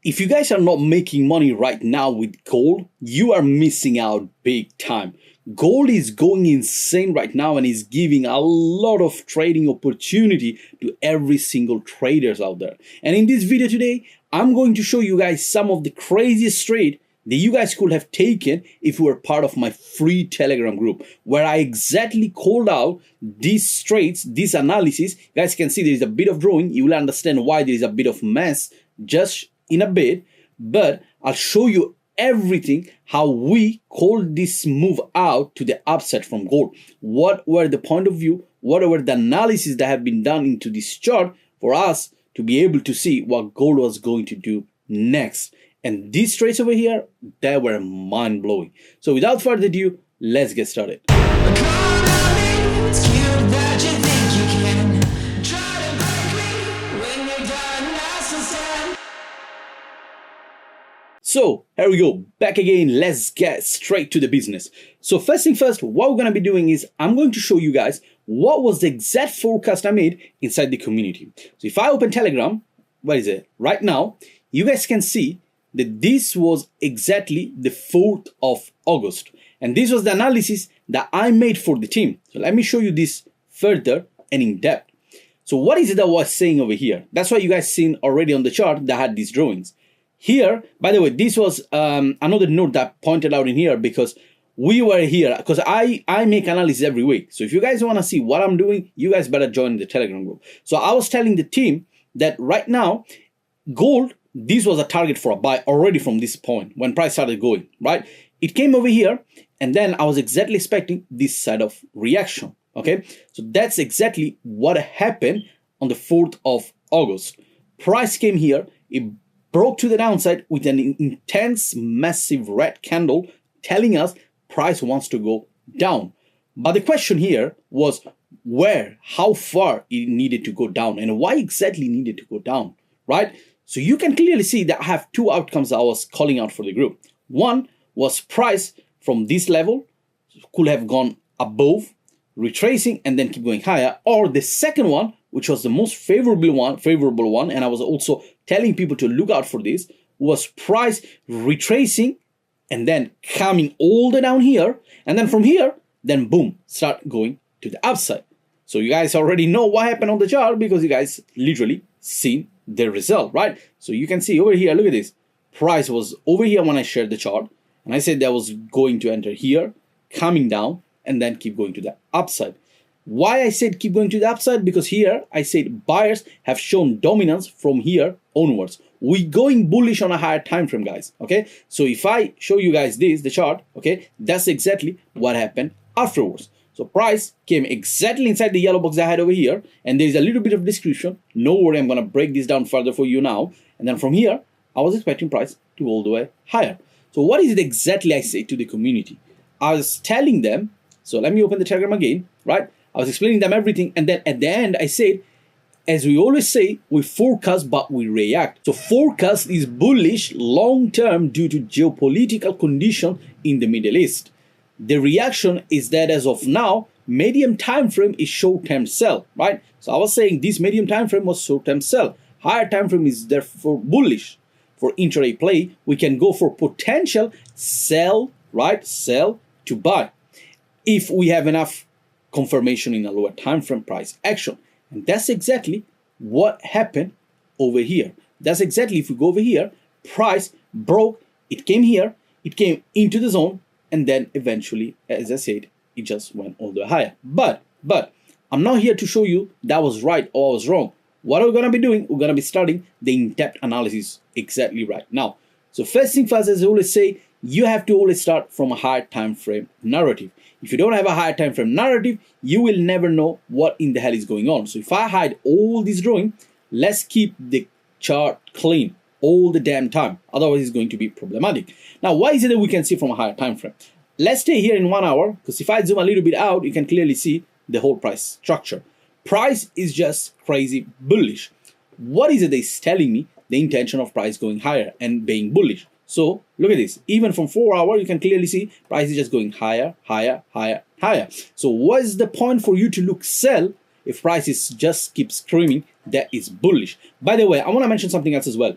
If you guys are not making money right now with gold, you are missing out big time. Gold is going insane right now and is giving a lot of trading opportunity to every single traders out there. And in this video today, I'm going to show you guys some of the craziest trade that you guys could have taken if you were part of my free Telegram group, where I exactly called out these trades, this analysis. You guys can see there is a bit of drawing. You will understand why there is a bit of mess just in a bit, but I'll show you everything how we called this move out to the upside from gold. What were the point of view, what were the analysis that have been done into this chart for us to be able to see what gold was going to do next. And these trades over here, they were mind-blowing. So without further ado, let's get started. So here we go, back again. Let's get straight to the business. So first thing first, what we're going to be doing is I'm going to show you guys what was the exact forecast I made inside the community. So if I open Telegram, where is it? Right now, you guys can see that this was exactly the 4th of August. And this was the analysis that I made for the team. So let me show you this further and in depth. So what is it that I was saying over here? That's what you guys seen already on the chart that had these drawings. Here, by the way, this was another note that I pointed out in here because we were here, because I make analysis every week. So if you guys want to see what I'm doing, you guys better join the Telegram group. So I was telling the team that right now, gold, this was a target for a buy already from this point when price started going, right? It came over here and then I was exactly expecting this side of reaction, okay? So that's exactly what happened on the 4th of August. Price came here, it broke to the downside with an intense, massive red candle telling us price wants to go down. But the question here was where, how far it needed to go down and why exactly it needed to go down, right? So you can clearly see that I have two outcomes I was calling out for the group. One was price from this level could have gone above, retracing and then keep going higher, or the second one, which was the most favorable one, and I was also telling people to look out for this, was price retracing and then coming all the way down here, and then from here, then boom, start going to the upside. So you guys already know what happened on the chart because you guys literally seen the result, right? So you can see over here, look at this. Price was over here when I shared the chart, and I said that was going to enter here, coming down, and then keep going to the upside. Why I said keep going to the upside? Because here I said buyers have shown dominance from here onwards. We're going bullish on a higher time frame, guys. Okay, so if I show you guys this, the chart, okay, that's exactly what happened afterwards. So price came exactly inside the yellow box I had over here, and there's a little bit of description. No worry, I'm gonna break this down further for you now. And then from here, I was expecting price to go all the way higher. So what is it exactly I say to the community? I was telling them, so let me open the Telegram again, right? I was explaining them everything, and then at the end I said, as we always say, we forecast but we react. So forecast is bullish long term due to geopolitical condition in the Middle East. The reaction is that as of now, medium time frame is short term sell, right? So I was saying this medium time frame was short term sell. Higher time frame is therefore bullish. For intraday play, we can go for potential sell, right? Sell to buy if we have enough confirmation in a lower time frame price action. And that's exactly what happened over here. That's exactly, if we go over here, price broke, it came here, it came into the zone, and then eventually, as I said, it just went all the way higher. But I'm not here to show you that was right or I was wrong. What we're gonna be doing, we're gonna be starting the in-depth analysis exactly right now. So first thing first, as I always say, you have to always start from a higher time frame narrative. If you don't have a higher time frame narrative, you will never know what in the hell is going on. So if I hide all this drawing, let's keep the chart clean all the damn time. Otherwise, it's going to be problematic. Now, why is it that we can see from a higher time frame? Let's stay here in 1 hour, because if I zoom a little bit out, you can clearly see the whole price structure. Price is just crazy bullish. What is it that's telling me? The intention of price going higher and being bullish. So look at this. Even from 4 hours, you can clearly see price is just going higher, higher, higher, higher. So what is the point for you to look sell if prices just keep screaming that is bullish? By the way, I want to mention something else as well.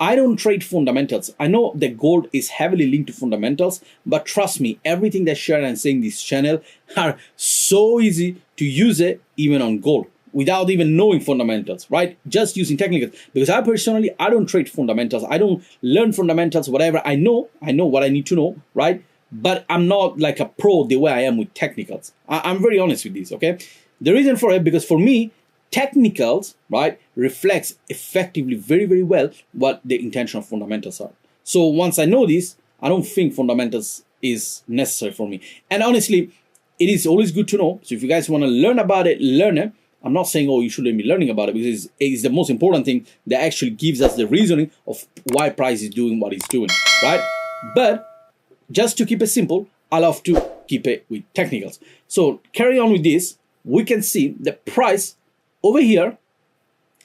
I don't trade fundamentals. I know that gold is heavily linked to fundamentals, but trust me, everything that Sharon and saying this channel are so easy to use it even on gold without even knowing fundamentals, right? Just using technicals. Because I personally, I don't trade fundamentals. I don't learn fundamentals, whatever. I know what I need to know, right? But I'm not like a pro the way I am with technicals. I'm very honest with this, okay? The reason for it, because for me, technicals, right, reflects effectively very, very well what the intention of fundamentals are. So once I know this, I don't think fundamentals is necessary for me. And honestly, it is always good to know. So if you guys want to learn about it, learn it. I'm not saying, oh, you shouldn't be learning about it, because it's the most important thing that actually gives us the reasoning of why price is doing what it's doing, right? But just to keep it simple, I love to keep it with technicals. So carry on with this, we can see the price over here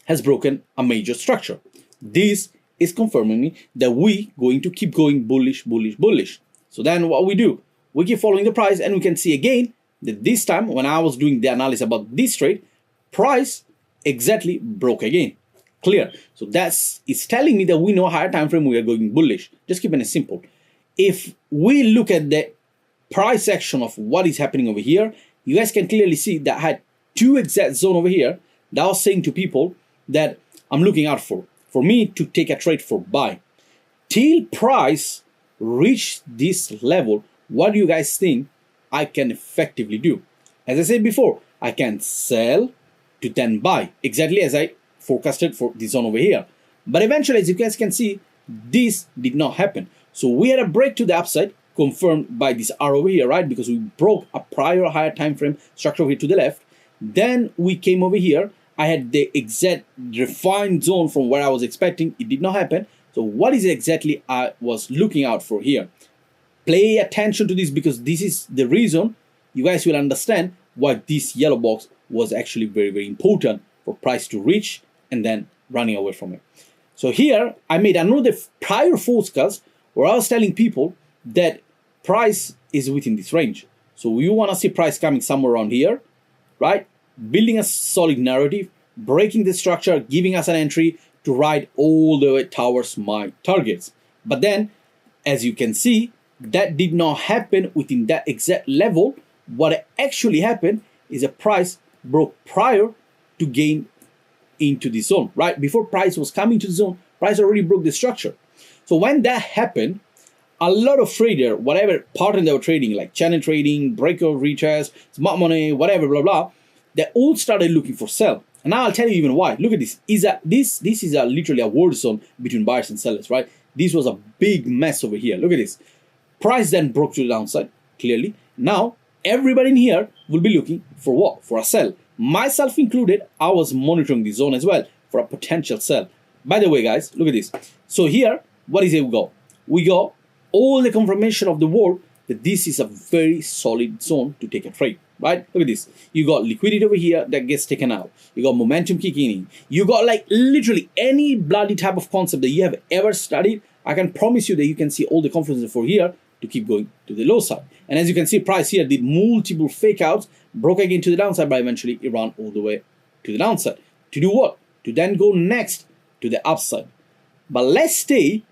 has broken a major structure. This is confirming me that we going to keep going bullish, bullish, bullish. So then what we do, we keep following the price, and we can see again that this time when I was doing the analysis about this trade, price exactly broke again. Clear. So it's telling me that we know higher time frame we are going bullish. Just keeping it simple. If we look at the price action of what is happening over here, you guys can clearly see that I had two exact zone over here that I was saying to people that I'm looking out for me to take a trade for buy. Till price reach this level, what do you guys think I can effectively do? As I said before, I can sell to then buy, exactly as I forecasted for this zone over here. But eventually, as you guys can see, this did not happen. So we had a break to the upside, confirmed by this R over here, right? Because we broke a prior higher time frame structure over here to the left. Then we came over here. I had the exact refined zone from where I was expecting. It did not happen. So what is it exactly I was looking out for here? Pay attention to this, because this is the reason you guys will understand why this yellow box was actually very, very important for price to reach and then running away from it. So here I made another prior forecast where I was telling people that price is within this range. So you want to see price coming somewhere around here, right? Building a solid narrative, breaking the structure, giving us an entry to ride all the way towards my targets. But then, as you can see, that did not happen within that exact level. What actually happened is a price broke prior to gain into the zone, right? Before price was coming to the zone, price already broke the structure. So when that happened, a lot of traders, whatever pattern they were trading, like channel trading, breakout retest, smart money, whatever, blah, blah, they all started looking for sell. And now I'll tell you even why. Look at this. This is literally a war zone between buyers and sellers, right? This was a big mess over here. Look at this. Price then broke to the downside, clearly. Now, everybody in here will be looking for what? For a sell. Myself included, I was monitoring the zone as well for a potential sell. By the way, guys, look at this. So here, what is it we got? We got all the confirmation of the world that this is a very solid zone to take a trade, right? Look at this. You got liquidity over here that gets taken out. You got momentum kicking in. You got like literally any bloody type of concept that you have ever studied. I can promise you that you can see all the confidence for here to keep going to the low side. And as you can see, price here did multiple fake outs, broke again to the downside, but eventually it ran all the way to the downside. To do what? To then go next to the upside. But let's stay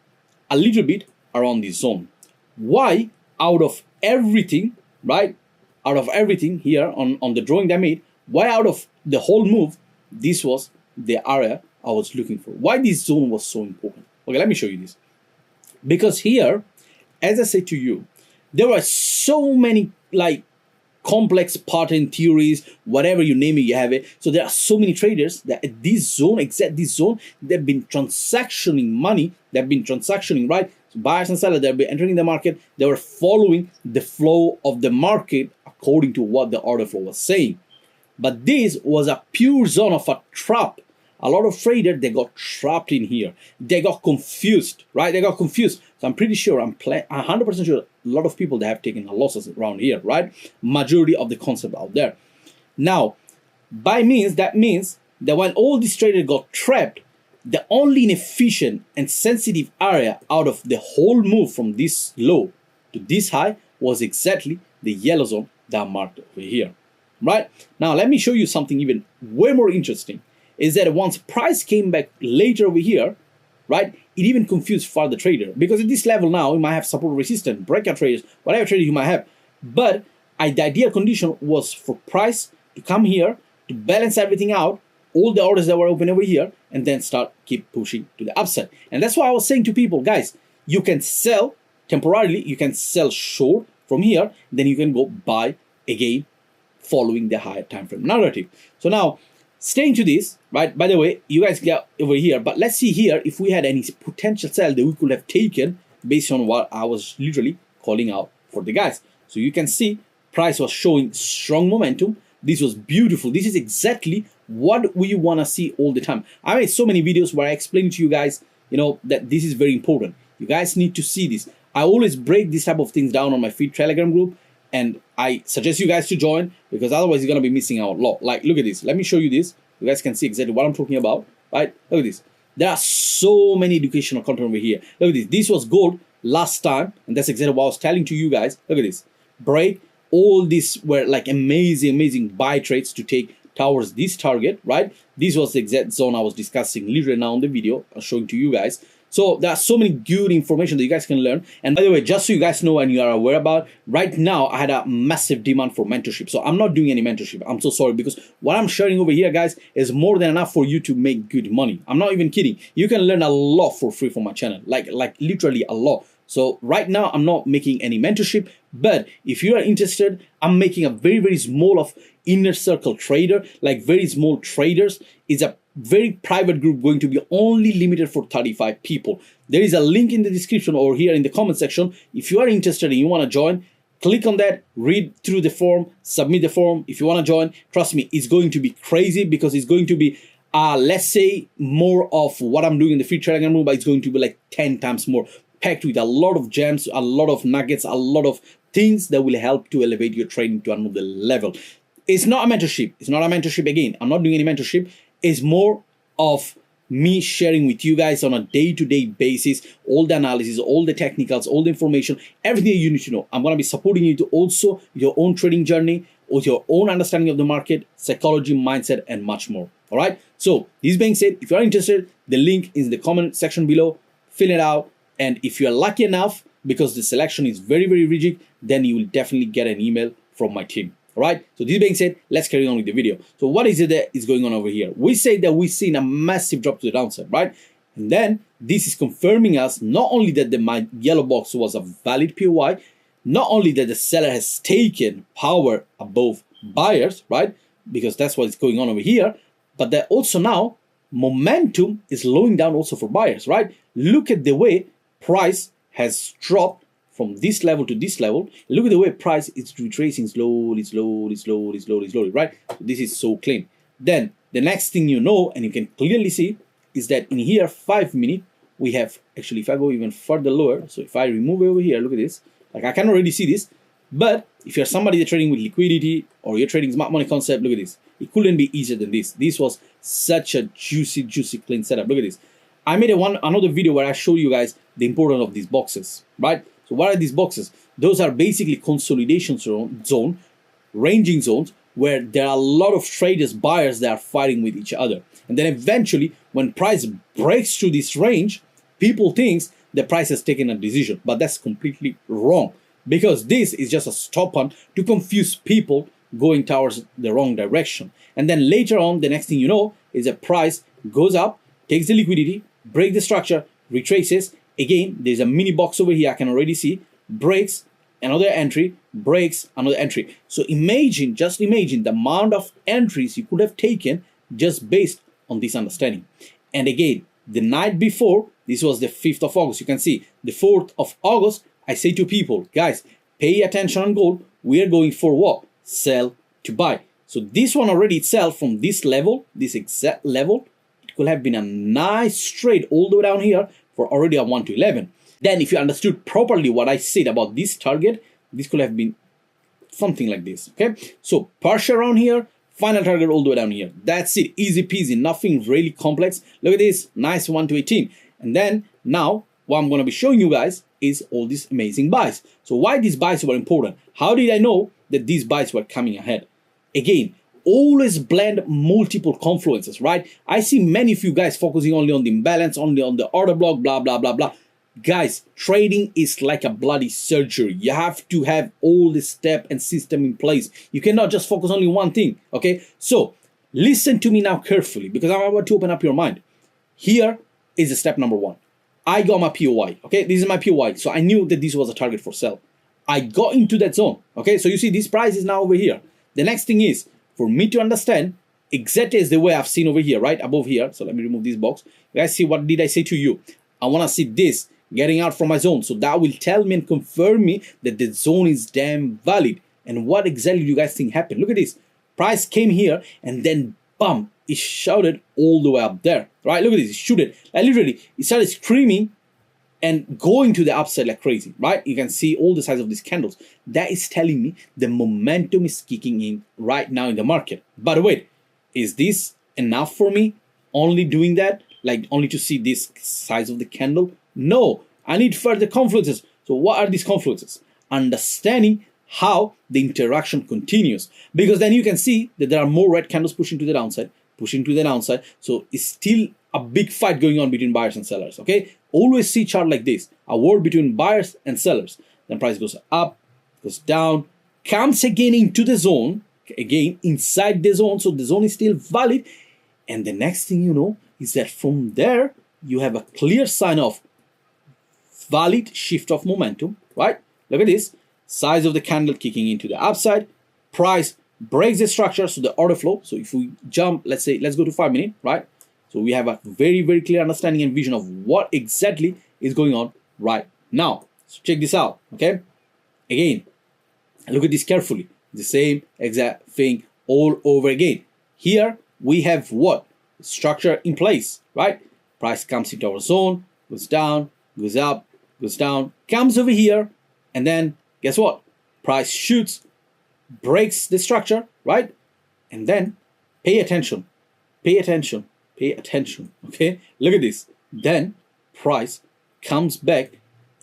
a little bit around this zone. Why, out of everything, right? Out of everything here on the drawing that I made, why out of the whole move, this was the area I was looking for? Why this zone was so important? Okay, let me show you this. Because here, as I said to you, there were so many like complex pattern theories, whatever you name it, you have it. So there are so many traders that at this zone, exact this zone, they've been transactioning money, they've been transactioning, right? So buyers and sellers, they've been entering the market, they were following the flow of the market according to what the order flow was saying. But this was a pure zone of a trap. A lot of traders, they got trapped in here. They got confused, right? They got confused. So I'm pretty sure, I'm 100% sure, a lot of people that have taken losses around here, right? Majority of the concept out there. Now, that means that when all these traders got trapped, the only inefficient and sensitive area out of the whole move from this low to this high was exactly the yellow zone that I marked over here, right? Now, let me show you something even way more interesting. Is that once price came back later over here, right? It even confused further trader, because at this level now, you might have support, resistance, breakout traders, whatever trader you might have. But the ideal condition was for price to come here, to balance everything out, all the orders that were open over here, and then keep pushing to the upside. And that's why I was saying to people, guys, you can sell temporarily, you can sell short from here, then you can go buy again following the higher time frame narrative. So now, staying to this, right? By the way, you guys get over here, but let's see here if we had any potential sell that we could have taken based on what I was literally calling out for the guys. So you can see price was showing strong momentum. This was beautiful. This is exactly what we want to see all the time. I made so many videos where I explain to you guys, that this is very important. You guys need to see this. I always break this type of things down on my free Telegram group, and I suggest you guys to join, because otherwise you're going to be missing out a lot. Like, look at this. Let me show you this. You guys can see exactly what I'm talking about, right? Look at this. There are so many educational content over here. Look at this. This was gold last time, and that's exactly what I was telling to you guys. Look at this. Break. All these were like amazing buy trades to take towards this target, right? This was the exact zone I was discussing literally now in the video. I'm showing to you guys. So there are so many good information that you guys can learn. And by the way, just so you guys know and you are aware about, right now I had a massive demand for mentorship. So I'm not doing any mentorship. I'm so sorry, because what I'm sharing over here, guys, is more than enough for you to make good money. I'm not even kidding. You can learn a lot for free from my channel, like literally a lot. So right now I'm not making any mentorship, but if you are interested, I'm making a very small of inner circle trader, like very small traders. It's a very private group, going to be only limited for 35 people. There is a link in the description or here in the comment section. If you are interested and you want to join, click on that, read through the form, submit the form. If you want to join, trust me, it's going to be crazy, because it's going to be let's say more of what I'm doing in the free Telegram group, but it's going to be like 10 times more, packed with a lot of gems, a lot of nuggets, a lot of things that will help to elevate your trading to another level. It's not a mentorship. It's not a mentorship again. I'm not doing any mentorship. It's more of me sharing with you guys on a day-to-day basis all the analysis, all the technicals, all the information, everything you need to know. I'm going to be supporting you to also your own trading journey, with your own understanding of the market, psychology, mindset, and much more. All right. So this being said, if you are interested, the link is in the comment section below. Fill it out. And if you are lucky enough, because the selection is very rigid, then you will definitely get an email from my team. All right. So this being said, let's carry on with the video. So what is it that is going on over here? We say that we've seen a massive drop to the downside, right? And then this is confirming us not only that my yellow box was a valid POI, not only that the seller has taken power above buyers, right? Because that's what is going on over here, but that also now momentum is slowing down also for buyers, right? Look at the way price has dropped from this level to this level. Look at the way price is retracing slowly, right? So this is so clean. Then the next thing you know, and you can clearly see, is that in here 5 minute we have actually, if I go even further lower, so if I remove over here, look at this, like I can already see this. But if you're somebody that's trading with liquidity or you're trading smart money concept, look at this. It couldn't be easier than this. This was such a juicy clean setup. Look at this. I made another video where I show you guys the importance of these boxes, right? So what are these boxes? Those are basically consolidation zone, ranging zones, where there are a lot of traders, buyers that are fighting with each other. And then eventually, when price breaks through this range, people think the price has taken a decision, but that's completely wrong, because this is just a stop on to confuse people going towards the wrong direction. And then later on, the next thing you know is the price goes up, takes the liquidity, break the structure, retraces. Again, there's a mini box over here, I can already see, breaks another entry, breaks another entry. So just imagine the amount of entries you could have taken just based on this understanding. And again, the night before, this was the 5th of August, you can see the 4th of August, I say to people, guys, pay attention on gold. We are going for what? Sell to buy. So this one already itself from this level, this exact level, it could have been a nice trade all the way down here for already a 1 to 11. Then if you understood properly what I said about this target, this could have been something like this, okay? So partial around here, final target all the way down here. That's it, easy peasy, nothing really complex. Look at this, nice 1 to 18. And then now what I'm going to be showing you guys is all these amazing buys. So why these buys were important? How did I know that these buys were coming ahead? Again, always blend multiple confluences, right? I see many of you guys focusing only on the imbalance, only on the order block, blah, blah, blah, blah. Guys, trading is like a bloody surgery. You have to have all the step and system in place. You cannot just focus only one thing, okay? So listen to me now carefully, because I'm about to open up your mind. Here is the step number one. I got my POI, okay? This is my POI. So I knew that this was a target for sell. I got into that zone, okay? So you see this price is now over here. The next thing is for me to understand exactly as the way I've seen over here, right? Above here. So let me remove this box. You guys see, what did I say to you? I want to see this getting out from my zone. So that will tell me and confirm me that the zone is damn valid. And what exactly do you guys think happened? Look at this. Price came here and then bam, it shouted all the way up there, right? Look at this, it shooted. Like literally, it started screaming and going to the upside like crazy, right? You can see all the size of these candles. That is telling me the momentum is kicking in right now in the market. But wait, is this enough for me? Only doing that? Like only to see this size of the candle? No, I need further confluences. So what are these confluences? Understanding how the interaction continues. Because then you can see that there are more red candles pushing to the downside, pushing to the downside. So it's still a big fight going on between buyers and sellers, okay? Always see chart like this, a war between buyers and sellers. Then price goes up, goes down, comes again into the zone, again inside the zone. So the zone is still valid. And the next thing you know is that from there, you have a clear sign of valid shift of momentum, right? Look at this, size of the candle kicking into the upside, price breaks the structure, so the order flow. So if we jump, let's say, let's go to 5 minutes, right? So we have a very, very clear understanding and vision of what exactly is going on right now. So check this out, okay? Again, look at this carefully. The same exact thing all over again. Here we have what? Structure in place, right? Price comes into our zone, goes down, goes up, goes down, comes over here, and then guess what? Price shoots, breaks the structure, right? And then pay attention, pay attention, pay attention, okay? Look at this. Then price comes back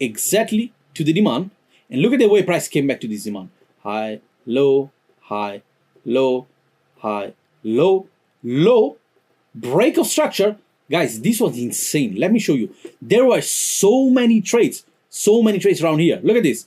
exactly to the demand, and look at the way price came back to this demand. High, low, high, low, high, low, low, break of structure. Guys, this was insane. Let me show you. There were so many trades around here. Look at this.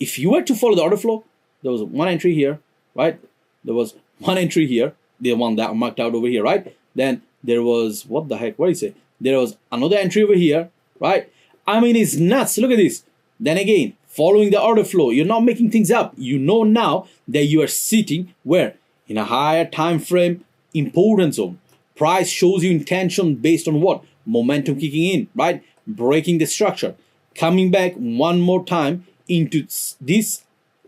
If you were to follow the order flow, there was one entry here, right? There was one entry here, the one that I marked out over here, right? Then there was, what the heck, what is it? There was another entry over here, right? I mean, it's nuts. Look at this. Then again, following the order flow, you're not making things up. You know now that you are sitting where? In a higher time frame important zone. Price shows you intention based on what? Momentum kicking in, right? Breaking the structure, coming back one more time into this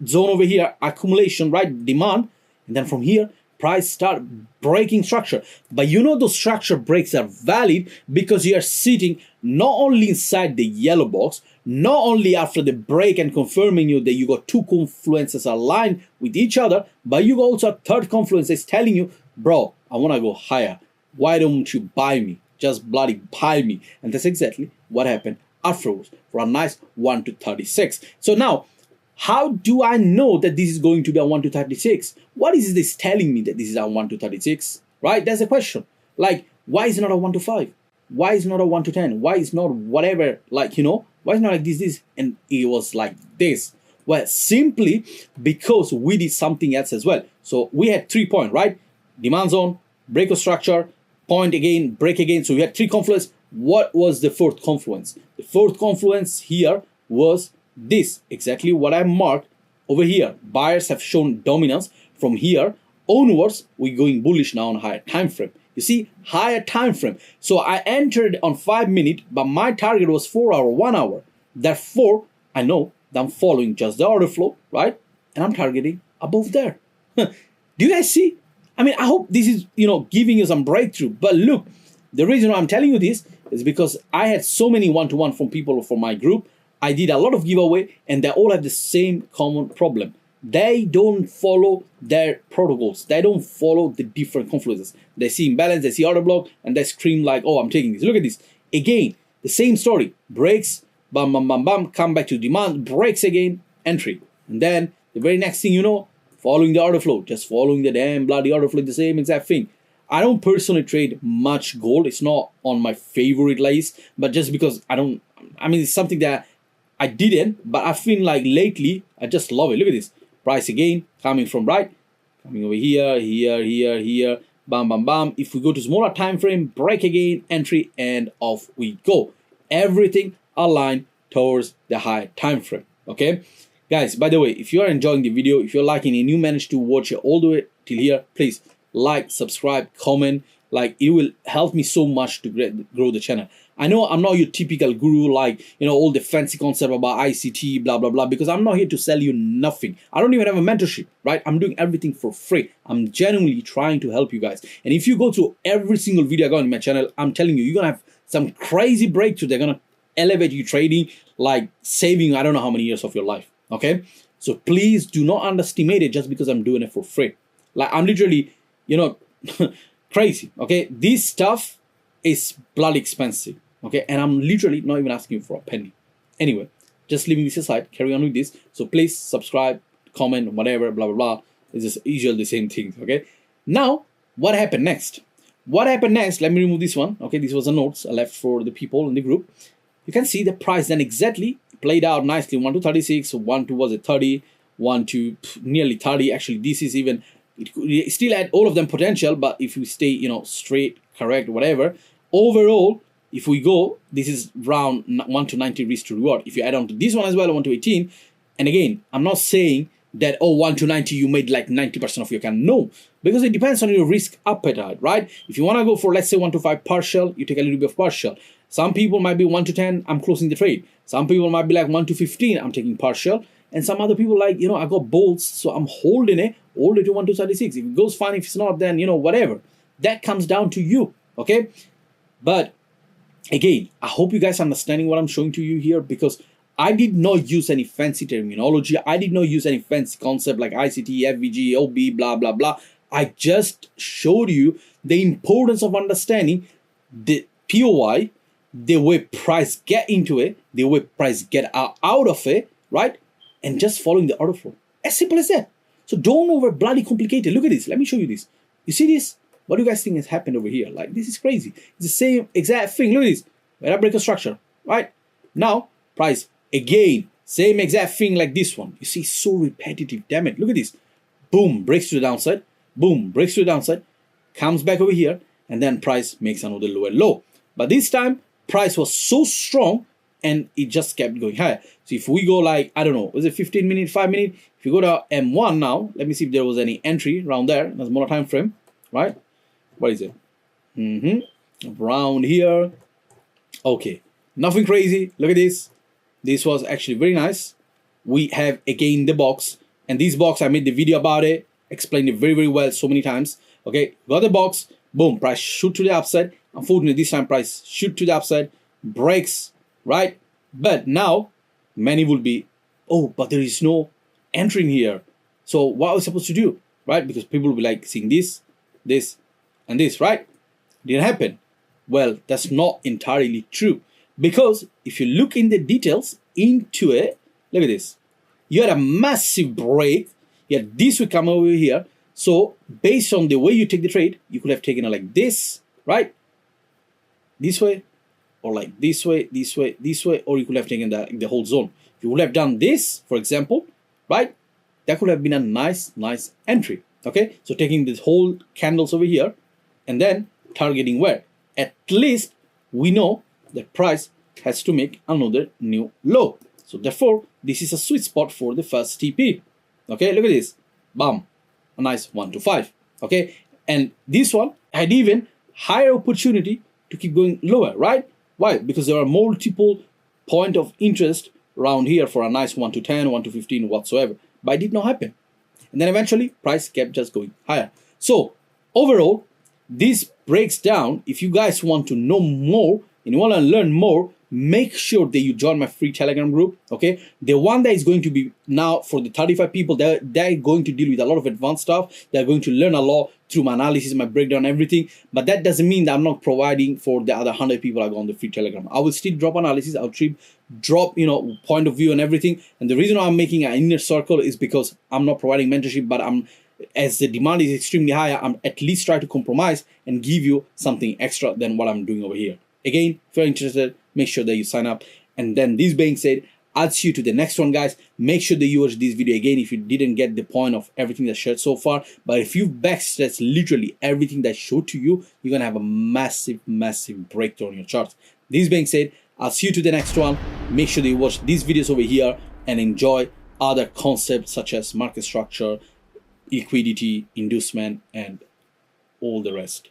zone over here, accumulation, right? Demand. And then from here, price start breaking structure. But you know those structure breaks are valid because you are sitting not only inside the yellow box, not only after the break and confirming you that you got two confluences aligned with each other, but you got also a third confluence that's telling you, bro, I want to go higher. Why don't you buy me? Just bloody buy me. And that's exactly what happened afterwards for a nice 1 to 36. So now, how do I know that this is going to be a 1 to 36? What is this telling me that this is a 1 to 36? Right? That's the question. Like, why is it not a 1 to 5? Why is it not a 1 to 10? Why is not whatever, like, you know, why is it not like this, and it was like this? Well, simply because we did something else as well. So we had 3 points, right? Demand zone, break of structure, point again, break again. So we had 3 confluence. What was the 4th confluence? The 4th confluence here was this, exactly what I marked over here. Buyers have shown dominance. From here onwards, we're going bullish now on higher time frame. You see, higher time frame. So I entered on 5 minutes, but my target was 4 hour, 1 hour. Therefore, I know that I'm following just the order flow, right? And I'm targeting above there. Do you guys see? I mean, I hope this is, you know, giving you some breakthrough. But look, the reason why I'm telling you this is because I had so many one-to-one from people from my group. I did a lot of giveaway, and they all have the same common problem. They don't follow their protocols. They don't follow the different confluences. They see imbalance, they see order block, and they scream like, oh, I'm taking this. Look at this. Again, the same story. Breaks, bam, come back to demand, breaks again, entry. And then the very next thing you know, following the order flow, just following the damn bloody order flow, the same exact thing. I don't personally trade much gold. It's not on my favorite list, but just because I mean, it's something that I didn't, but I feel like lately, I just love it. Look at this. Price again, coming from right, coming over here, here, bam, bam, bam. If we go to smaller time frame, break again, entry, and off we go. Everything aligned towards the high time frame, okay? Guys, by the way, if you are enjoying the video, if you're liking and you managed to watch it all the way till here, please like, subscribe, comment. Like, it will help me so much to grow the channel. I know I'm not your typical guru, like, you know, all the fancy concept about ICT, blah, blah, blah, because I'm not here to sell you nothing. I don't even have a mentorship, right? I'm doing everything for free. I'm genuinely trying to help you guys. And if you go to every single video I got on my channel, I'm telling you, you're going to have some crazy breakthrough. They're going to elevate you trading, like saving, I don't know how many years of your life, okay? So please do not underestimate it just because I'm doing it for free. Like, I'm literally, you know, crazy, okay? This stuff is bloody expensive, okay? And I'm literally not even asking you for a penny. Anyway, just leaving this aside, carry on with this. So please subscribe, comment, whatever, blah, blah, blah. It's just usually the same things, okay? Now, what happened next? What happened next? Let me remove this one. Okay, this was the notes I left for the people in the group. You can see the price then exactly played out nicely. 1 to 36, 1 to was it 30, 1 to nearly 30. Actually, this is even, it still had all of them potential, but if we stay, you know, straight, correct, whatever, overall, if we go, this is round 1 to 90 risk to reward. If you add on to this one as well, 1 to 18, and again, I'm not saying that, oh, 1 to 90, you made like 90% of your can. No, because it depends on your risk appetite, right? If you want to go for, let's say, 1 to 5 partial, you take a little bit of partial. Some people might be 1 to 10, I'm closing the trade. Some people might be like 1 to 15, I'm taking partial. And some other people like, you know, I got bolts, so I'm holding it all the way to 1 to 36. If it goes fine, if it's not, then, you know, whatever. That comes down to you, okay? But again, I hope you guys are understanding what I'm showing to you here, because I did not use any fancy terminology. I did not use any fancy concept like ICT, FVG, OB, blah, blah, blah. I just showed you the importance of understanding the POI, the way price get into it, the way price get out of it, right? And just following the order flow. As simple as that. So don't over bloody complicate it. Look at this. Let me show you this. You see this? What do you guys think has happened over here? Like, this is crazy. It's the same exact thing. Look at this. Where I break a structure, right? Now, price again, same exact thing like this one. You see, so repetitive. Damn it. Look at this. Boom, breaks to the downside. Boom, breaks to the downside. Comes back over here. And then price makes another lower low. But this time, price was so strong and it just kept going higher. So if we go like, I don't know, was it 15 minutes, 5 minutes? If you go to M1 now, let me see if there was any entry around there. That's more time frame, right? What is it? Around here. Okay, nothing crazy. Look at this. This was actually very nice. We have again the box, and this box, I made the video about it, explained it very, very well so many times. Okay, got the box, boom, price shoot to the upside. Unfortunately, this time price shoot to the upside, breaks, right? But now, many will be, oh, but there is no entry in here. So what are we supposed to do, right? Because people will be like seeing this, this, and this, right? Didn't happen. Well, that's not entirely true. Because if you look in the details into it, look at this. You had a massive break. Yet this will come over here. So based on the way you take the trade, you could have taken it like this, right? This way, or like this way, this way, this way, or you could have taken the whole zone. If you would have done this, for example, right? That could have been a nice entry. Okay, so taking this whole candles over here and then targeting where? At least we know that price has to make another new low. So therefore, this is a sweet spot for the first TP. Okay, look at this. Bam. A nice 1 to 5. Okay, and this one had even higher opportunity to keep going lower, right? Why? Because there are multiple point of interest around here for a nice 1 to 10, 1 to 15, whatsoever. But it did not happen. And then eventually, price kept just going higher. So overall, this breaks down. If you guys want to know more and you want to learn more, make sure that you join my free Telegram group. Okay, the one that is going to be now for the 35 people, they're going to deal with a lot of advanced stuff. They're going to learn a lot through my analysis, my breakdown, everything. But that doesn't mean that I'm not providing for the other 100 people I go on the free Telegram. I will still drop analysis. I'll drop point of view and everything. And the reason why I'm making an inner circle is because I'm not providing mentorship, but as the demand is extremely high, I'm at least try to compromise and give you something extra than what I'm doing over here. Again, if you're interested, make sure that you sign up. And then this being said, I'll see you to the next one, guys. Make sure that you watch this video again if you didn't get the point of everything that's shared so far. But if you've backstretched literally everything that showed to you, you're gonna have a massive breakthrough on your charts. This being said, I'll see you to the next one. Make sure that you watch these videos over here and enjoy other concepts such as market structure, liquidity, inducement, and all the rest.